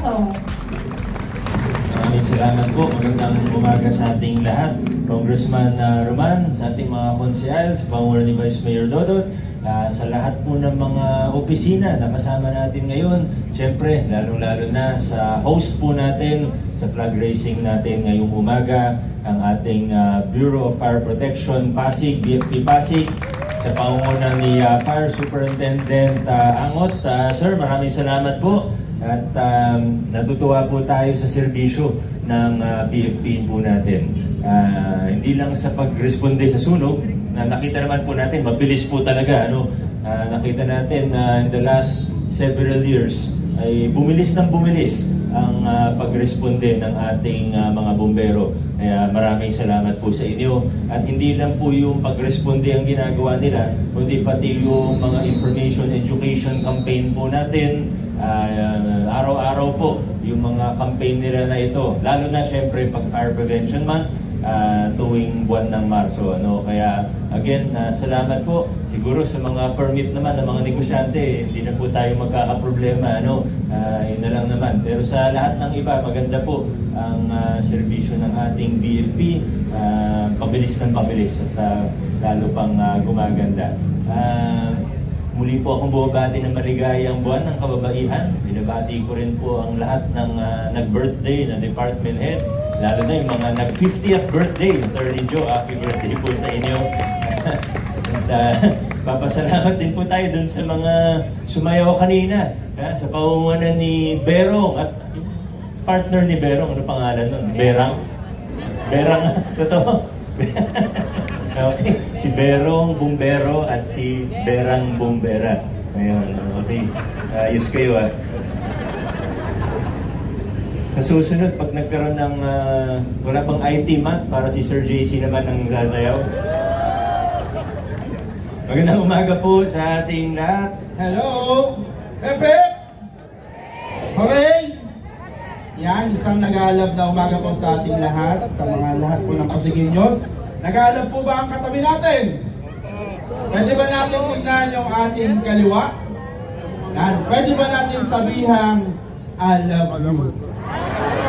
Bato. Maraming salamat po. Magandang umaga sa ating lahat. Congressman Roman, sa ating mga konsehal, sa pangulo ni Vice Mayor Dodot, sa lahat po ng mga opisina na kasama natin ngayon. Siyempre, lalong-lalo na sa host po natin sa flag raising natin ngayong umaga, ang ating Bureau of Fire Protection, Pasig, BFP Pasig, sa pangunguna ni Fire Superintendent Angot. Sir, maraming salamat po. At natutuwa po tayo sa serbisyo ng BFP po natin. Hindi lang sa pagresponde sa sunog, na nakita naman po natin, mabilis po talaga. Nakita natin in the last several years ay bumilis ng bumilis ang pagresponde ng ating mga bumbero. Kaya maraming salamat po sa inyo. At hindi lang po yung pagresponde ang ginagawa nila, kundi pati yung mga information education campaign po natin. Araw-araw po yung mga campaign nila na ito, lalo na syempre pag Fire Prevention Month, tuwing buwan ng Marso. Kaya again, salamat po. Siguro sa mga permit naman ng mga negosyante, hindi na po tayo magkakaproblema. Yun na lang naman. Pero sa lahat ng iba, maganda po ang serbisyo ng ating BFP. Pabilis ng pabilis at lalo pang gumaganda. Muli po akong bumabati ng maligayang buwan ng kababaihan. Binabati ko rin po ang lahat ng nag-birthday na department head, lalo na yung mga nag-50th birthday. Attorney Joe, happy birthday po sa inyo. At papasalamat din po tayo dun sa mga sumayaw kanina, sa pangunguna ni Berong at partner ni Berong. Ano pangalan nun? Berang? Berang, totoo? Okay, si Berong Bumbero at si Berang Bumbera. Ayun, okay. Ayos kayo Sa susunod, pag nagkaroon ng wala pang IT month para si Sir JC naman ang sasayaw. Magandang umaga po sa ating lahat. Hello! Pepe! Hooray! Yan, isang nag-aalab na umaga po sa ating lahat, sa mga lahat po ng Pasigueños. Nag-aalab po ba ang katabi natin? Pwede ba natin tignan yung ating kaliwa? Yan. Pwede ba natin sabihang, I love you?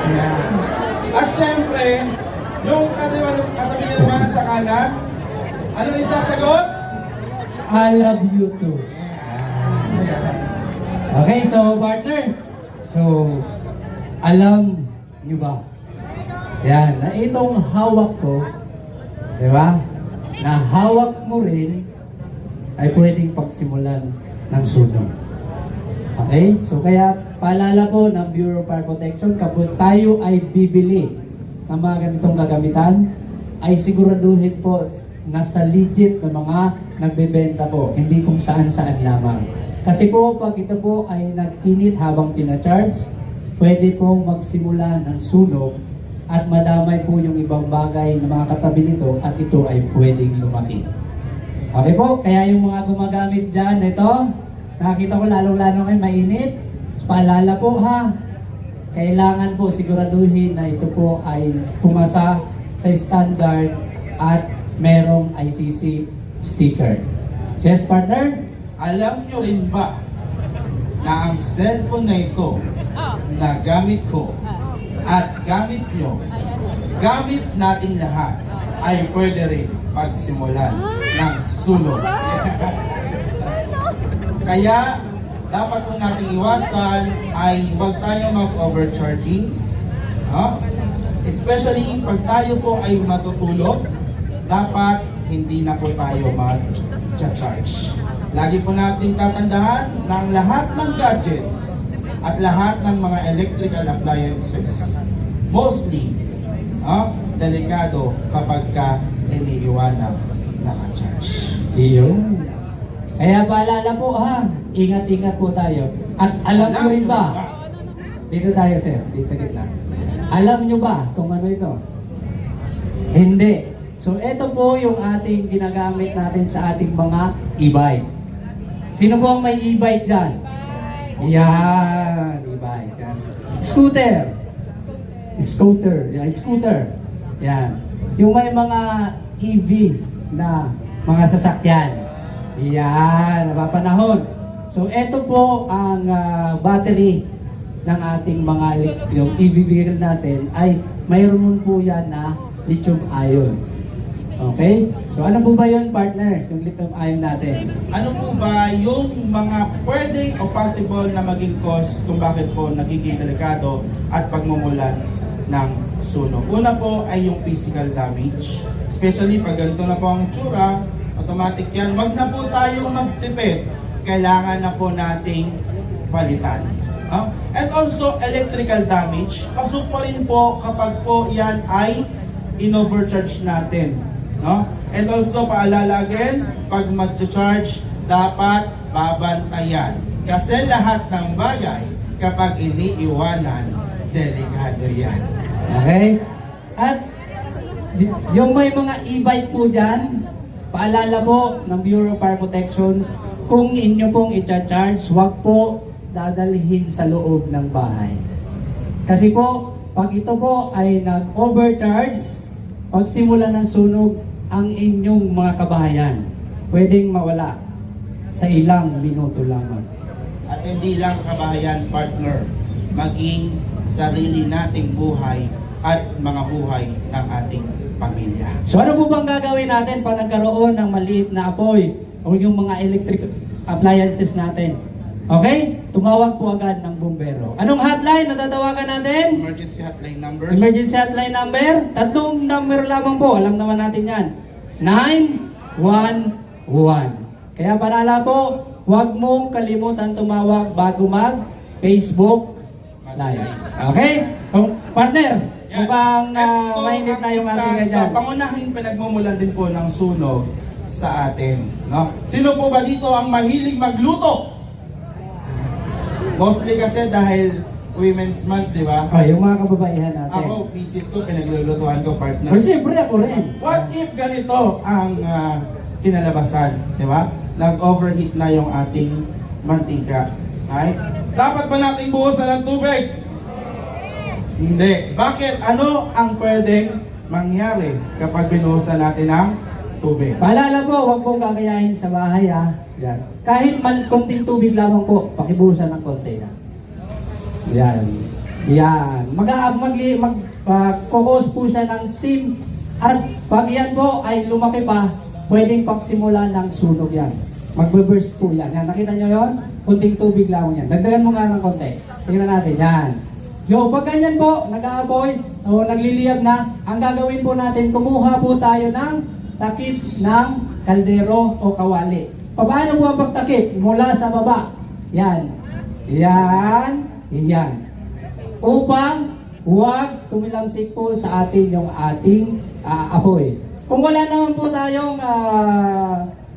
Yan. At syempre, yung katabi niya naman sa kanan, ano isasagot? I love you too. Okay, so partner. So, alam niyo ba? Yan, na itong hawak ko, di ba? Na hawak mo rin ay pwedeng pagsimulan ng sunog. Okay? So kaya paalala po ng Bureau of Fire Protection, kapag tayo ay bibili ng mga ganitong gagamitan, ay siguraduhin po nasa legit na mga nagbebenta po, hindi kung saan-saan lamang. Kasi po, pag ito po ay nag-init habang pinacharge, pwede pong magsimula ng sunog at madamay po yung ibang bagay na mga katabi nito at ito ay pwedeng lumaki. Okay po, kaya yung mga gumagamit dyan, ito, nakakita ko lalong-lalo kayo mainit. Paalala po ha, kailangan po siguraduhin na ito po ay pumasa sa standard at merong ICC sticker. Yes, partner? Alam nyo rin ba na ang cellphone na ito na gamit ko at gamit nyo, gamit natin lahat, ay pwede rin pagsimulan ng sunog. Kaya, dapat po nating iwasan ay huwag tayo mag-overcharging. Especially pag tayo po ay matutulog, dapat hindi na po tayo mag-charge. Lagi po nating tatandaan ng lahat ng gadgets at lahat ng mga electrical appliances, mostly, delikado kapag ka iniiwanang naka-charge. Iyon. Kaya paalala po ha, ingat-ingat po tayo. At alam nyo rin ba, dito tayo sir, dito sa gitna. Alam nyo ba kung ano ito? Hindi. So ito po yung ating ginagamit natin sa ating mga e-bike. Sino po ang may e-bike dyan? Yan, e-bike. Yan. Scooter. Scooter. Yan, scooter. Yan. Yung may mga EV na mga sasakyan. Yan, napapanahon. So ito po ang battery ng ating mga yung EV vehicle natin ay mayroon po yan na lithium ion. Okay? So ano po ba yun, partner? Yung lithium ion natin. Ano po ba yung mga pwedeng o possible na maging cause kung bakit po nagiging delikado at pagmumulan ng sunog? Una po ay yung physical damage. Especially pag ganito na po ang itsura, automatic yan. Wag na po tayong magtipid. Kailangan na po nating palitan. No? And also electrical damage. Pasok po rin po kapag po yan ay in-overcharge natin. No? And also paalala again, pag mag-charge, dapat babantayan. Kasi lahat ng bagay, kapag iniiwanan, delikado yan. Okay? At yung may mga e-bike po dyan, paalala po ng Bureau of Fire Protection, kung inyo pong i-charge, huwag po dadalhin sa loob ng bahay. Kasi po, pag ito po ay nag-overcharge, pag simula ng sunog, ang inyong mga kabahayan pwedeng mawala sa ilang minuto lamang. At hindi lang kabahayan, partner, maging sarili nating buhay at mga buhay ng ating pamilya. So ano po bang gagawin natin pag nagkaroon ng maliit na apoy o yung mga electric appliances natin? Okay? Tumawag po agad ng bumbero. Anong hotline na tatawagan natin? Emergency hotline numbers. Emergency hotline number? 3 number lamang po. Alam naman natin yan. 911. Kaya panala po, huwag mong kalimutan tumawag bago mag-Facebook Live. Okay? Partner, mukhang mainit na yung ating Sa ganyan. pangunahing pinagmumulan din po ng sunog sa atin. No? Sino po ba dito ang mahilig magluto? Mostly kasi dahil Women's Month, di ba? Oh, yung mga kababaihan natin. Ako, pieces ko, pinaglulutuan ko, partner. O siyempre ako rin. What if ganito ang kinalabasan, di ba? Nag-overheat na yung ating mantika. Right? Dapat ba nating buhusan ng tubig? Hindi. Bakit? Ano ang pwedeng mangyari kapag binuhusan natin ng tubig? Paalala po, huwag pong gagayahin sa bahay ha. Yan. Kahit konting tubig lamang po, pakibuhusan ng konti na. Yan. Yan. Mag-cause po siya ng steam. At pag yan po ay lumaki pa, pwedeng pagsimula ng sunog yan. Magbe-burst po yan. Yan. Nakita nyo yun? Kunting tubig lang yan. Dagdagan mo nga ng konti. Tingnan natin. Yan. Yo, pag ganyan po, nag-aapoy o nagliliyab na, ang gagawin po natin, kumuha po tayo ng takip ng kaldero o kawali. Paano po ang pagtakip? Mula sa baba. Yan. Yan. Yan. Upang huwag tumilamsik po sa atin yung ating apoy. Kung wala naman po tayong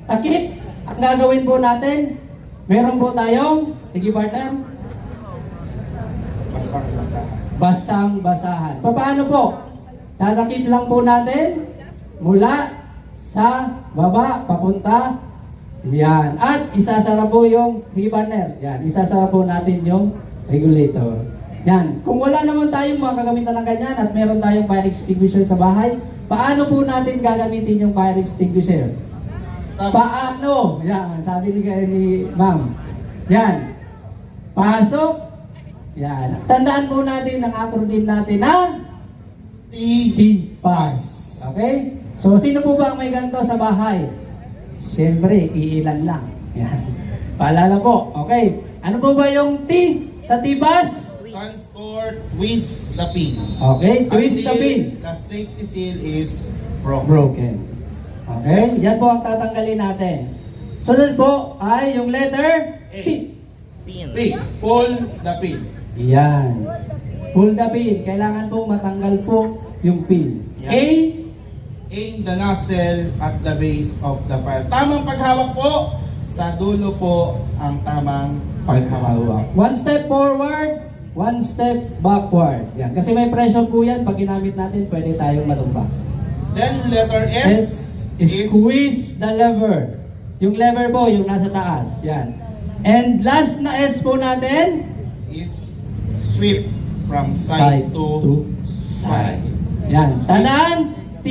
takip, ang gagawin po natin, meron po tayong, sige partner, Basang-basahan. basang-basahan. Paano po? Tatakip lang po natin mula sa baba papunta. Yan. At isasara po yung, sige partner, yan, isasara po natin yung regulator. Yan. Kung wala naman tayong mga kagamitan ng ganyan at meron tayong fire extinguisher sa bahay, paano po natin gagamitin yung fire extinguisher? Paano? Yan. Sabi ni ma'am. Yan. Pasok. Yan. Tandaan po natin ang acronym natin na TPAS. Okay? So, sino po ba ang may ganito sa bahay? Siyempre, iilan lang. Yan. Paalala po. Okay. Ano po ba yung T sa TPAS? Stands for twist the pin. Okay. Twist the Until pin. the safety seal is broken. Broken. Okay. Yan po ang tatanggalin natin. Sunod po ay yung letter P. Pin. Pull the pin. Yan. Pull the pin. Kailangan po matanggal po yung pin. Yan. A. Aim the nozzle at the base of the fire. Tamang paghawak po, sa dulo po ang tamang paghawak. One step forward, one step backward. Yan. Kasi may pressure po yan. Pag ginamit natin, pwede tayong matumba. Then letter S, Squeeze the lever. Yung lever po, yung nasa taas. Yan. And last na S po natin, is sweep from side to side. Yan. Tandaan, T,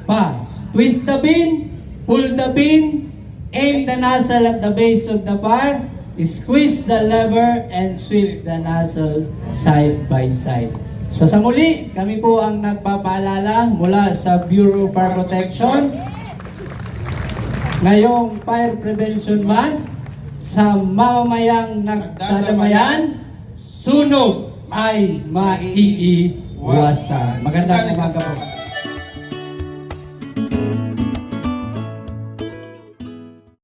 pass. Twist the pin, pull the pin, aim the nozzle at the base of the fire, squeeze the lever and sweep the nozzle side by side. So sa muli, kami po ang nagpapaalala mula sa Bureau of Fire Protection. Ngayong Fire Prevention Month, sa mamamayang nagdadamayan, sunog ay maiiwasan. Magandang umaga po.